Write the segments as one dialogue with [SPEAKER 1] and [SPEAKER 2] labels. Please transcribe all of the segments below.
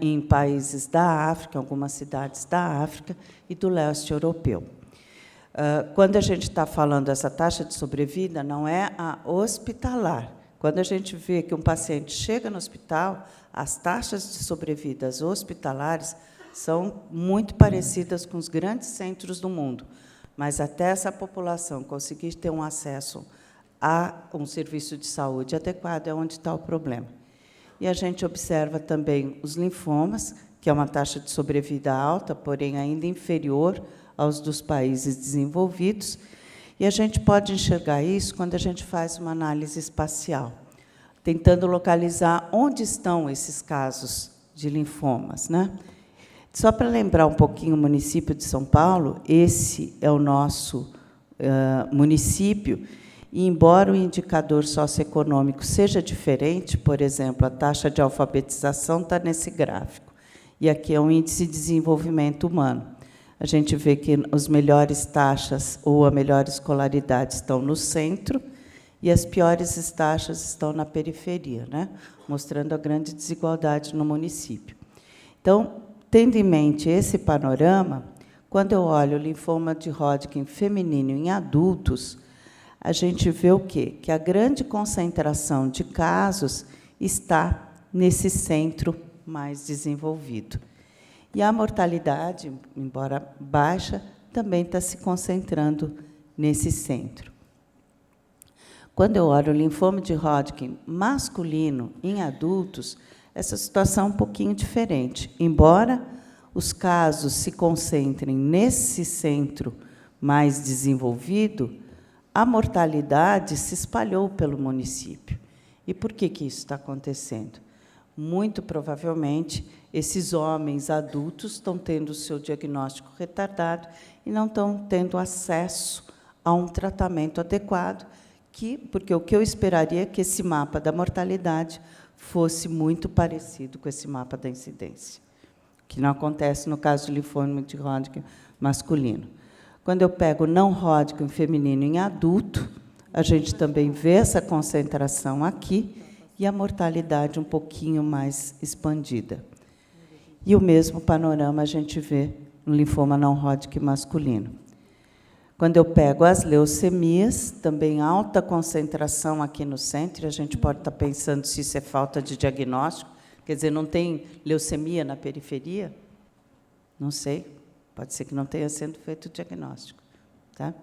[SPEAKER 1] em países da África, algumas cidades da África e do leste europeu. Quando a gente está falando dessa taxa de sobrevida, não é a hospitalar. Quando a gente vê que um paciente chega no hospital, as taxas de sobrevida hospitalares são muito parecidas com os grandes centros do mundo, mas até essa população conseguir ter um acesso a um serviço de saúde adequado é onde está o problema. E a gente observa também os linfomas, que é uma taxa de sobrevida alta, porém ainda inferior aos dos países desenvolvidos, e a gente pode enxergar isso quando a gente faz uma análise espacial, tentando localizar onde estão esses casos de linfomas, né? Só para lembrar um pouquinho o município de São Paulo, esse é o nosso município, e, embora o indicador socioeconômico seja diferente, por exemplo, a taxa de alfabetização está nesse gráfico, e aqui é o índice de desenvolvimento humano. A gente vê que as melhores taxas ou a melhor escolaridade estão no centro e as piores taxas estão na periferia, né? Mostrando a grande desigualdade no município. Então, tendo em mente esse panorama, quando eu olho o linfoma de Hodgkin feminino em adultos, a gente vê o quê? Que a grande concentração de casos está nesse centro mais desenvolvido. E a mortalidade, embora baixa, também está se concentrando nesse centro. Quando eu olho o linfoma de Hodgkin masculino em adultos, essa situação é um pouquinho diferente. Embora os casos se concentrem nesse centro mais desenvolvido, a mortalidade se espalhou pelo município. E por que isso está acontecendo? Muito provavelmente, esses homens adultos estão tendo o seu diagnóstico retardado e não estão tendo acesso a um tratamento adequado, porque o que eu esperaria é que esse mapa da mortalidade fosse muito parecido com esse mapa da incidência, que não acontece no caso do linfoma de Hodgkin masculino. Quando eu pego não Hodgkin feminino em adulto, a gente também vê essa concentração aqui e a mortalidade um pouquinho mais expandida. E o mesmo panorama a gente vê no linfoma não Hodgkin masculino. Quando eu pego as leucemias, também alta concentração aqui no centro, a gente pode estar pensando se isso é falta de diagnóstico, quer dizer, não tem leucemia na periferia? Não sei. Pode ser que não tenha sido feito o diagnóstico, tá?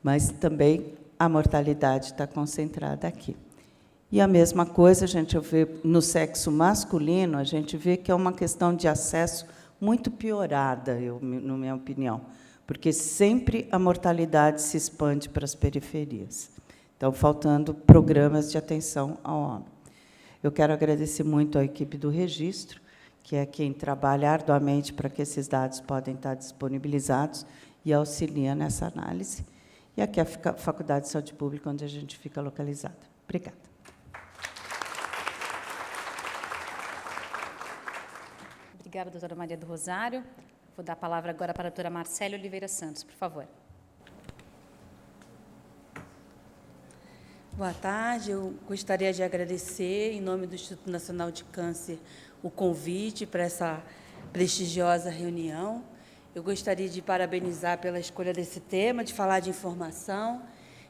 [SPEAKER 1] Mas também a mortalidade está concentrada aqui. E a mesma coisa a gente vê no sexo masculino, a gente vê que é uma questão de acesso muito piorada, na minha opinião, porque sempre a mortalidade se expande para as periferias. Então, faltando programas de atenção ao homem. Eu quero agradecer muito à equipe do registro, que é quem trabalha arduamente para que esses dados podem estar disponibilizados e auxilia nessa análise. E aqui a Faculdade de Saúde Pública, onde a gente fica localizada. Obrigada.
[SPEAKER 2] Obrigada, doutora Maria do Rosário. Vou dar a palavra agora para a doutora Marcélia Oliveira Santos, por favor.
[SPEAKER 3] Boa tarde. Eu gostaria de agradecer, em nome do Instituto Nacional de Câncer, o convite para essa prestigiosa reunião. Eu gostaria de parabenizar pela escolha desse tema, de falar de informação.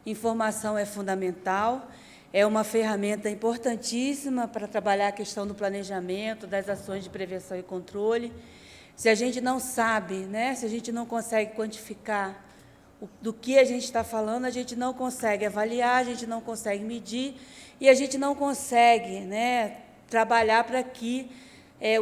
[SPEAKER 3] Informação é fundamental, é uma ferramenta importantíssima para trabalhar a questão do planejamento, das ações de prevenção e controle. Se a gente não sabe, né, se a gente não consegue quantificar do que a gente está falando, a gente não consegue avaliar, a gente não consegue medir e a gente não consegue, né, trabalhar para que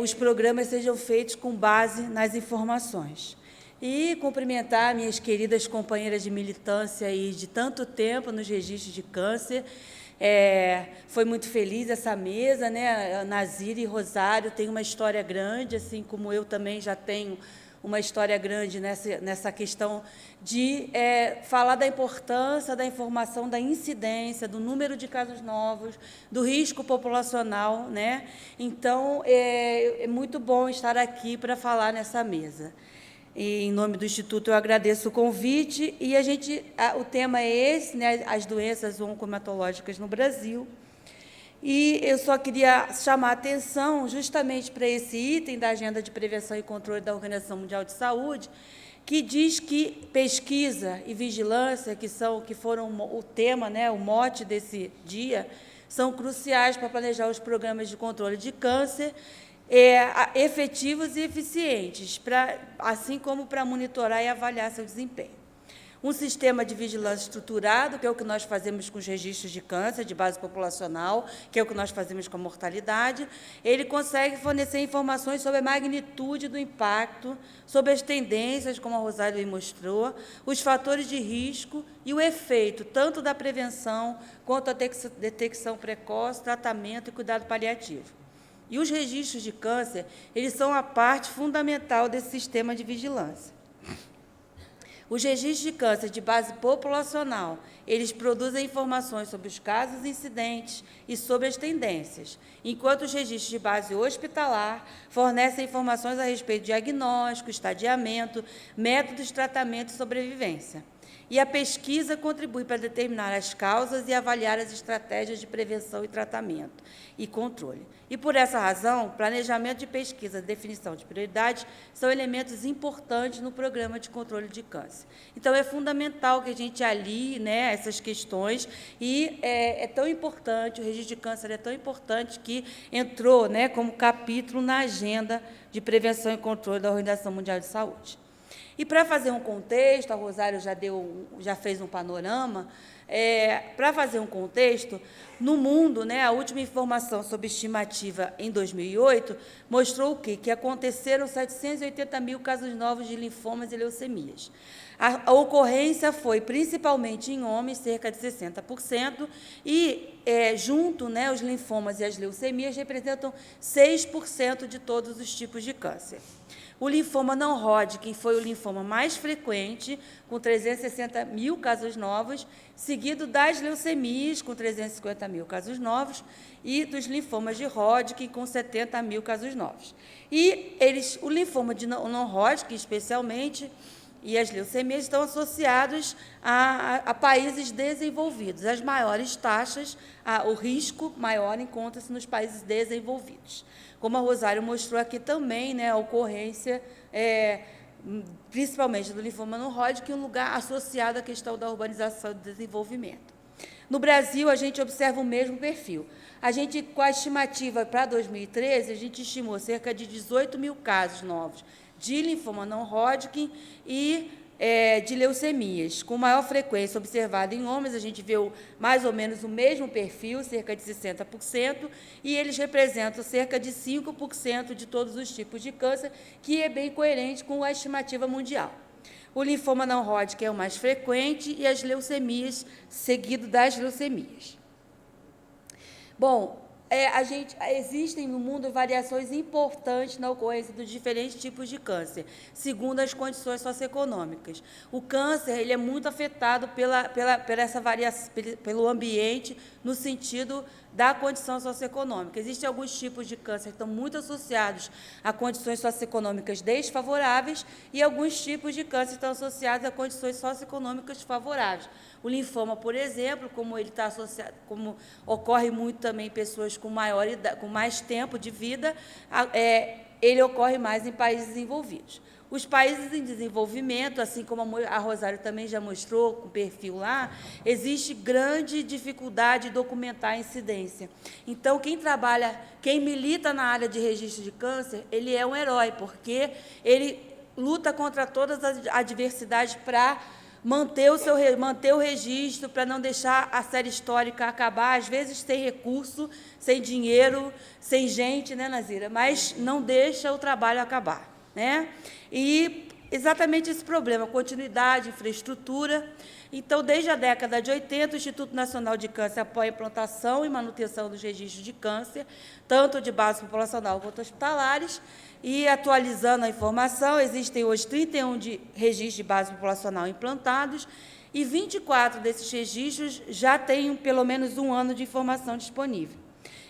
[SPEAKER 3] os programas sejam feitos com base nas informações. E cumprimentar minhas queridas companheiras de militância e de tanto tempo nos registros de câncer. Foi muito feliz essa mesa, né? Nazira e Rosário têm uma história grande, assim como eu também já tenho uma história grande nessa questão de falar da importância da informação, da incidência, do número de casos novos, do risco populacional, né? Então, é muito bom estar aqui para falar nessa mesa. E, em nome do Instituto, eu agradeço o convite. E o tema é esse, né, as doenças oncomatológicas no Brasil. E eu só queria chamar a atenção justamente para esse item da Agenda de Prevenção e Controle da Organização Mundial de Saúde, que diz que pesquisa e vigilância, que foram o tema, né, o mote desse dia, são cruciais para planejar os programas de controle de câncer, efetivos e eficientes, assim como para monitorar e avaliar seu desempenho. Um sistema de vigilância estruturado, que é o que nós fazemos com os registros de câncer de base populacional, que é o que nós fazemos com a mortalidade, ele consegue fornecer informações sobre a magnitude do impacto, sobre as tendências, como a Rosário mostrou, os fatores de risco e o efeito, tanto da prevenção quanto a detecção precoce, tratamento e cuidado paliativo. E os registros de câncer, eles são a parte fundamental desse sistema de vigilância. Os registros de câncer de base populacional, eles produzem informações sobre os casos incidentes e sobre as tendências, enquanto os registros de base hospitalar fornecem informações a respeito de diagnóstico, estadiamento, métodos de tratamento e sobrevivência. E a pesquisa contribui para determinar as causas e avaliar as estratégias de prevenção e tratamento e controle. E, por essa razão, planejamento de pesquisa e definição de prioridades são elementos importantes no programa de controle de câncer. Então, é fundamental que a gente alie, né, essas questões, e é tão importante, o registro de câncer é tão importante que entrou, né, como capítulo na agenda de prevenção e controle da Organização Mundial de Saúde. E, para fazer um contexto, a Rosário já fez um panorama, para fazer um contexto, no mundo, né, a última informação sobre estimativa em 2008 mostrou o quê? Que aconteceram 780 mil casos novos de linfomas e leucemias. A ocorrência foi principalmente em homens, cerca de 60%, e, junto, né, os linfomas e as leucemias representam 6% de todos os tipos de câncer. O linfoma não Hodgkin foi o linfoma mais frequente, com 360 mil casos novos, seguido das leucemias, com 350 mil casos novos, e dos linfomas de Hodgkin, com 70 mil casos novos. E o linfoma de não Hodgkin, especialmente, e as leucemias estão associados a países desenvolvidos. As maiores taxas, o risco maior encontra-se nos países desenvolvidos. Como a Rosário mostrou aqui também, né, a ocorrência, principalmente do linfoma não Hodgkin, um lugar associado à questão da urbanização e do desenvolvimento. No Brasil, a gente observa o mesmo perfil. A gente, com a estimativa para 2013, a gente estimou cerca de 18 mil casos novos de linfoma não Hodgkin e de leucemias, com maior frequência observada em homens. A gente vê mais ou menos o mesmo perfil, cerca de 60%, e eles representam cerca de 5% de todos os tipos de câncer, que é bem coerente com a estimativa mundial. O linfoma não Hodgkin é o mais frequente e as leucemias, seguido das leucemias. Bom, existem no mundo variações importantes na ocorrência dos diferentes tipos de câncer, segundo as condições socioeconômicas. O câncer ele é muito afetado pelo ambiente, no sentido da condição socioeconômica. Existem alguns tipos de câncer que estão muito associados a condições socioeconômicas desfavoráveis e alguns tipos de câncer estão associados a condições socioeconômicas favoráveis. O linfoma, por exemplo, como ele está associado, como ocorre muito também em pessoas com mais tempo de vida, ele ocorre mais em países desenvolvidos. Os países em desenvolvimento, assim como a Rosário também já mostrou com o perfil lá, existe grande dificuldade de documentar a incidência. Então, quem milita na área de registro de câncer, ele é um herói, porque ele luta contra todas as adversidades para manter o registro, para não deixar a série histórica acabar, às vezes sem recurso, sem dinheiro, sem gente, né, Nazira? Mas não deixa o trabalho acabar, né? E exatamente esse problema, continuidade, infraestrutura. Então, desde a década de 80, o Instituto Nacional de Câncer apoia a implantação e manutenção dos registros de câncer, tanto de base populacional quanto hospitalares. E, atualizando a informação, existem hoje 31 registros de base populacional implantados e 24 desses registros já têm pelo menos um ano de informação disponível.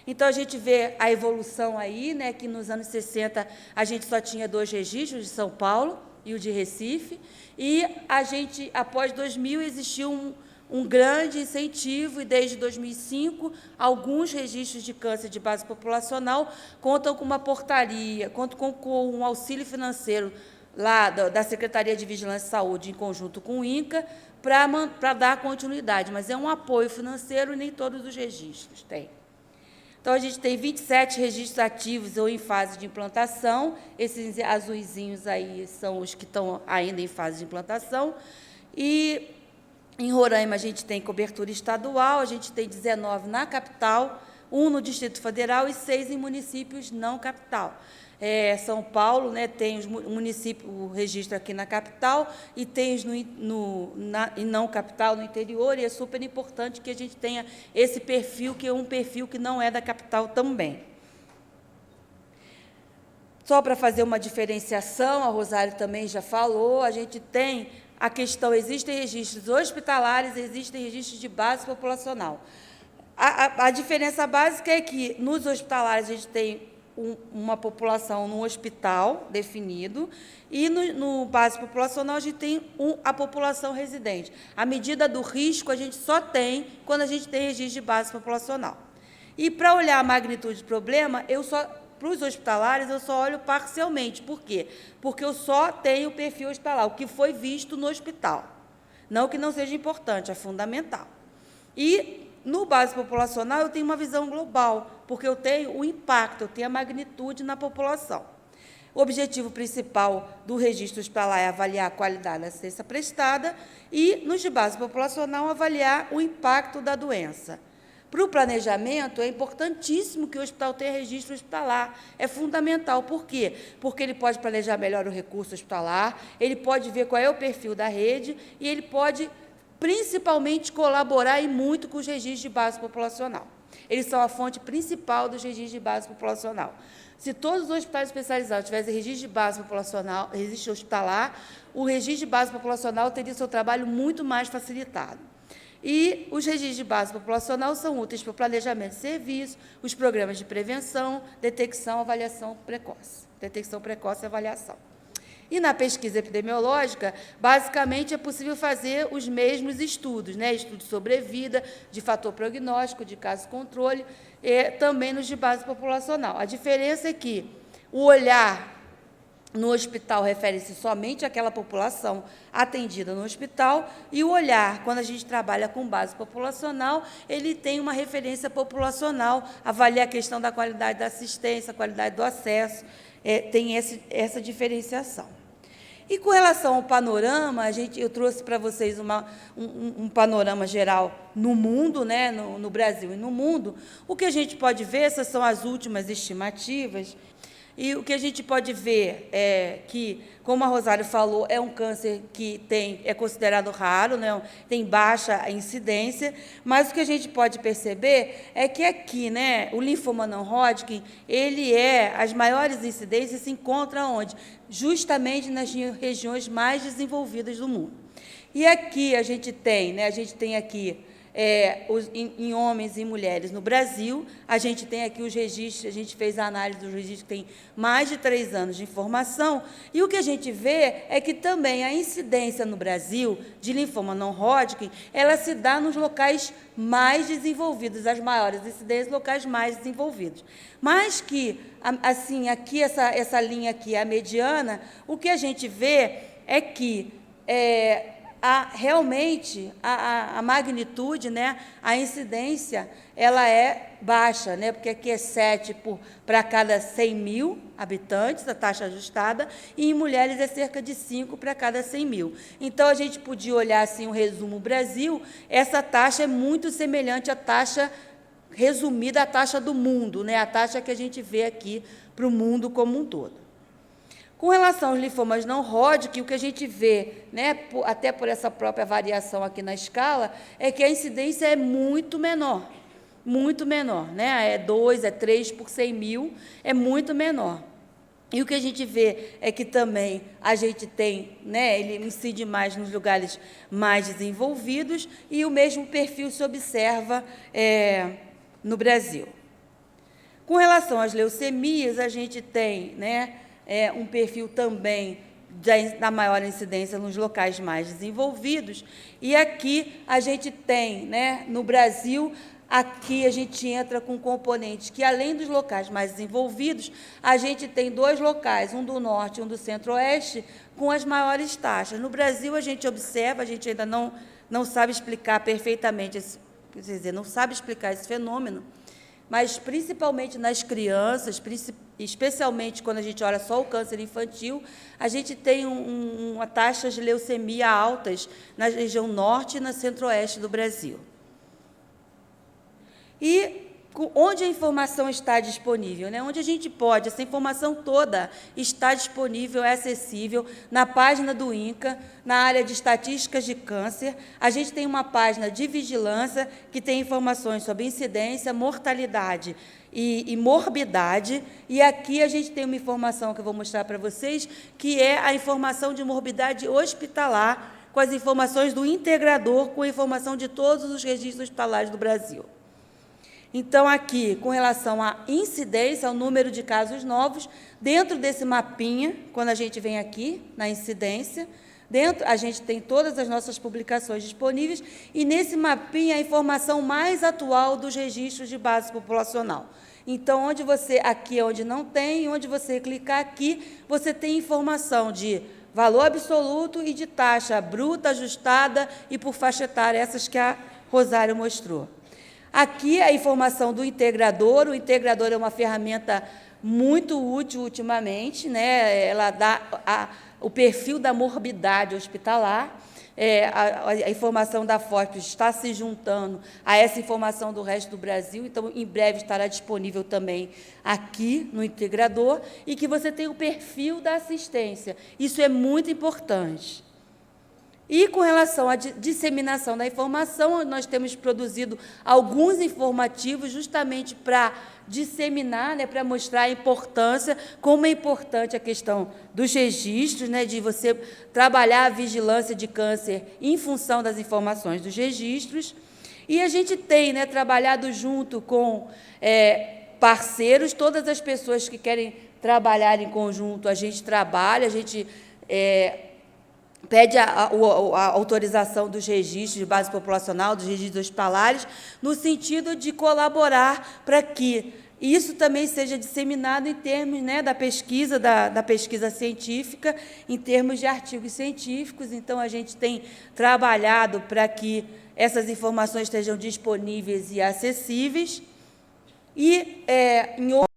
[SPEAKER 3] Então, a gente vê a evolução aí, né, que nos anos 60 a gente só tinha 2 registros, de São Paulo e o de Recife, e a gente, após 2000, existiu um grande incentivo, e desde 2005, alguns registros de câncer de base populacional contam com uma portaria, contam com um auxílio financeiro lá da Secretaria de Vigilância e Saúde, em conjunto com o INCA, para dar continuidade, mas é um apoio financeiro e nem todos os registros têm. Então, a gente tem 27 registros ativos ou em fase de implantação, esses azulzinhos aí são os que estão ainda em fase de implantação, e em Roraima a gente tem cobertura estadual, a gente tem 19 na capital, 1 no Distrito Federal e 6 em municípios não capital. São Paulo, né, tem o registro aqui na capital e tem os em não capital, no interior, e é super importante que a gente tenha esse perfil, que é um perfil que não é da capital também. Só para fazer uma diferenciação, a Rosário também já falou, a gente tem a questão, existem registros hospitalares, existem registros de base populacional. A diferença básica é que, nos hospitalares, a gente tem uma população no hospital definido, e no base populacional a gente tem a população residente. A medida do risco a gente só tem quando a gente tem registro de base populacional. E, para olhar a magnitude do problema, para os hospitalares, eu só olho parcialmente. Por quê? Porque eu só tenho o perfil hospitalar, o que foi visto no hospital. Não que não seja importante, é fundamental. E, no base populacional, eu tenho uma visão global, porque eu tenho o impacto, eu tenho a magnitude na população. O objetivo principal do registro hospitalar é avaliar a qualidade da assistência prestada e, nos de base populacional, avaliar o impacto da doença. Para o planejamento, é importantíssimo que o hospital tenha registro hospitalar. É fundamental. Por quê? Porque ele pode planejar melhor o recurso hospitalar, ele pode ver qual é o perfil da rede e ele pode, principalmente, colaborar e muito com os registros de base populacional. Eles são a fonte principal dos registros de base populacional. Se todos os hospitais especializados tivessem registro de base populacional, registro hospitalar, o registro de base populacional teria seu trabalho muito mais facilitado. E os registros de base populacional são úteis para o planejamento de serviço, os programas de prevenção, detecção, avaliação precoce. Detecção precoce e avaliação. E, na pesquisa epidemiológica, basicamente, é possível fazer os mesmos estudos, né? Estudos sobre vida, de fator prognóstico, de caso-controle, e também nos de base populacional. A diferença é que o olhar no hospital refere-se somente àquela população atendida no hospital, e o olhar, quando a gente trabalha com base populacional, ele tem uma referência populacional, avalia a questão da qualidade da assistência, a qualidade do acesso, tem essa diferenciação. E, com relação ao panorama, eu trouxe para vocês um panorama geral no mundo, né, no Brasil e no mundo. O que a gente pode ver, essas são as últimas estimativas, e o que a gente pode ver é que, como a Rosário falou, é um câncer que é considerado raro, né, tem baixa incidência, mas o que a gente pode perceber é que aqui, né, o linfoma não Hodgkin, as maiores incidências se encontram onde? Justamente nas regiões mais desenvolvidas do mundo. E aqui a gente tem aqui em homens e mulheres no Brasil, a gente tem aqui os registros, a gente fez a análise dos registros que tem mais de 3 anos de informação, e o que a gente vê é que também a incidência no Brasil de linfoma não Hodgkin, ela se dá nos locais mais desenvolvidos, as maiores incidências, locais mais desenvolvidos. Mas que, assim, aqui, essa linha aqui, a mediana, o que a gente vê é que realmente a magnitude, né, a incidência, ela é baixa, né, porque aqui é 7 para cada 100 mil habitantes, a taxa ajustada, e em mulheres é cerca de 5 para cada 100 mil. Então, a gente podia olhar assim, um resumo Brasil, essa taxa é muito semelhante à taxa resumida, à taxa do mundo, né, a taxa que a gente vê aqui para o mundo como um todo. Com relação aos linfomas não Hodgkin, o que a gente vê, né, até por essa própria variação aqui na escala, é que a incidência é muito menor, né? É 2, é 3 por 100 mil, é muito menor. E o que a gente vê é que também a gente tem, né, ele incide mais nos lugares mais desenvolvidos, e o mesmo perfil se observa no Brasil. Com relação às leucemias, a gente tem, né, um perfil também da maior incidência nos locais mais desenvolvidos. E aqui a gente tem, né, no Brasil, aqui a gente entra com componentes que, além dos locais mais desenvolvidos, a gente tem 2 locais, um do norte e um do centro-oeste, com as maiores taxas. No Brasil, a gente observa, a gente ainda não sabe explicar perfeitamente, quer dizer, não sabe explicar esse fenômeno, mas, principalmente nas crianças, especialmente quando a gente olha só o câncer infantil, a gente tem uma taxa de leucemia altas na região norte e na centro-oeste do Brasil. E onde a informação está disponível, né? Onde a gente pode, essa informação toda está disponível, é acessível na página do INCA, na área de estatísticas de câncer. A gente tem uma página de vigilância que tem informações sobre incidência, mortalidade e morbidade. E aqui a gente tem uma informação que eu vou mostrar para vocês, que é a informação de morbidade hospitalar, com as informações do integrador, com a informação de todos os registros hospitalares do Brasil. Então, aqui, com relação à incidência, ao número de casos novos, dentro desse mapinha, quando a gente vem aqui, na incidência, dentro a gente tem todas as nossas publicações disponíveis, e nesse mapinha a informação mais atual dos registros de base populacional. Então, onde você, aqui é onde não tem, onde você clicar aqui, você tem informação de valor absoluto e de taxa bruta, ajustada e por faixa etária, essas que a Rosário mostrou. Aqui a informação do integrador. O integrador é uma ferramenta muito útil ultimamente, né? Ela dá o perfil da morbidade hospitalar. A informação da FOSP está se juntando a essa informação do resto do Brasil, então, em breve, estará disponível também aqui no integrador, e que você tem o perfil da assistência. Isso é muito importante. E, com relação à disseminação da informação, nós temos produzido alguns informativos justamente para disseminar, né, para mostrar a importância, como é importante a questão dos registros, né, de você trabalhar a vigilância de câncer em função das informações dos registros. E a gente tem, né, trabalhado junto com parceiros, todas as pessoas que querem trabalhar em conjunto, a gente trabalha, a gente pede a autorização dos registros de base populacional, dos registros hospitalares, no sentido de colaborar para que isso também seja disseminado em termos, né, da pesquisa científica, em termos de artigos científicos. Então, a gente tem trabalhado para que essas informações estejam disponíveis e acessíveis. E, em